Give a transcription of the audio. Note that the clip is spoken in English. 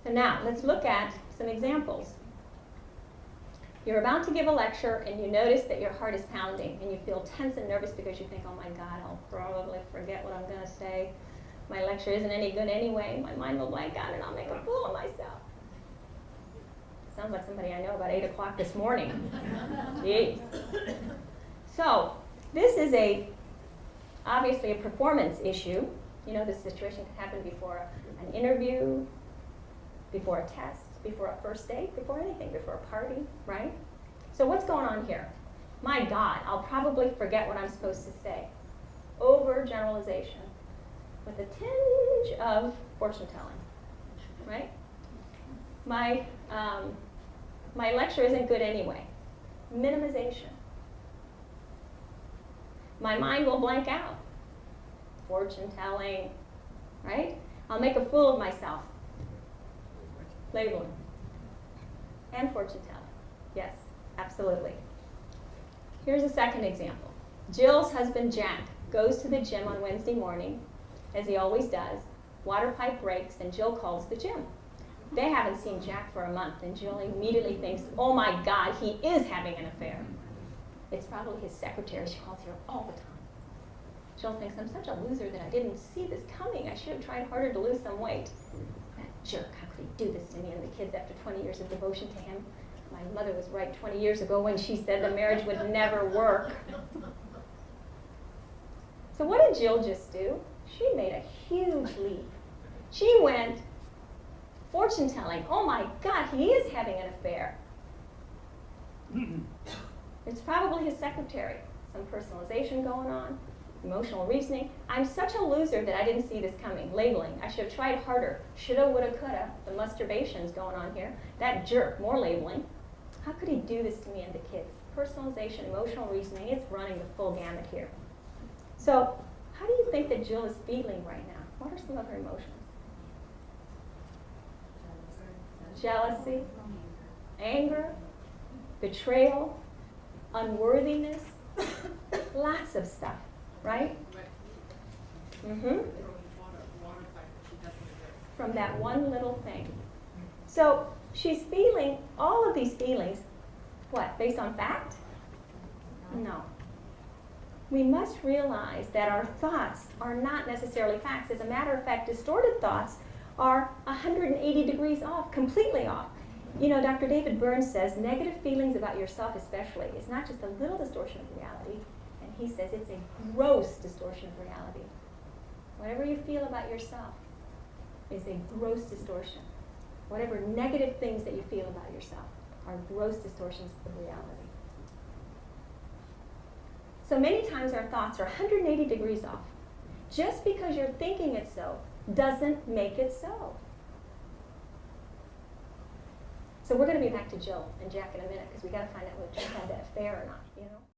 So now, let's look at some examples. You're about to give a lecture and you notice that your heart is pounding and you feel tense and nervous because you think, oh my God, I'll probably forget what I'm going to say. My lecture isn't any good anyway. My mind will blank out and I'll make a fool of myself. Sounds like somebody I know about 8 o'clock this morning. Jeez. So, this is obviously a performance issue. You know, this situation can happen before an interview, before a test, before a first date, before anything, before a party, right? So what's going on here? My God, I'll probably forget what I'm supposed to say. Overgeneralization with a tinge of fortune telling, right? My lecture isn't good anyway. Minimization. My mind will blank out. Fortune telling, right? I'll make a fool of myself. Labeling. And fortune telling. Yes, absolutely. Here's a second example. Jill's husband, Jack, goes to the gym on Wednesday morning, as he always does. Water pipe breaks, and Jill calls the gym. They haven't seen Jack for a month, and Jill immediately thinks, oh my God, he is having an affair. It's probably his secretary. She calls her all the time. Jill thinks, I'm such a loser that I didn't see this coming. I should have tried harder to lose some weight. That jerk, how could he do this to me and the kids after 20 years of devotion to him? My mother was right 20 years ago when she said the marriage would never work. So what did Jill just do? She made a huge leap. She went, fortune telling, oh my God, he is having an affair. It's probably his secretary. Some personalization going on. Emotional reasoning. I'm such a loser that I didn't see this coming. Labeling. I should have tried harder. Shoulda, woulda, coulda. The masturbation's going on here. That jerk. More labeling. How could he do this to me and the kids? Personalization, emotional reasoning. It's running the full gamut here. So, how do you think that Jill is feeling right now? What are some of her emotions? Jealousy, anger, betrayal, unworthiness, lots of stuff. Right? Mm-hmm. From that one little thing. So she's feeling all of these feelings, what, based on fact? No. We must realize that our thoughts are not necessarily facts. As a matter of fact, distorted thoughts are 180 degrees off, completely off. You know, Dr. David Burns says negative feelings about yourself especially is not just a little distortion of reality. He says it's a gross distortion of reality. Whatever you feel about yourself is a gross distortion. Whatever negative things that you feel about yourself are gross distortions of reality. So many times our thoughts are 180 degrees off. Just because you're thinking it so doesn't make it so. So we're going to be back to Jill and Jack in a minute because we got to find out whether Jack had that affair or not, you know?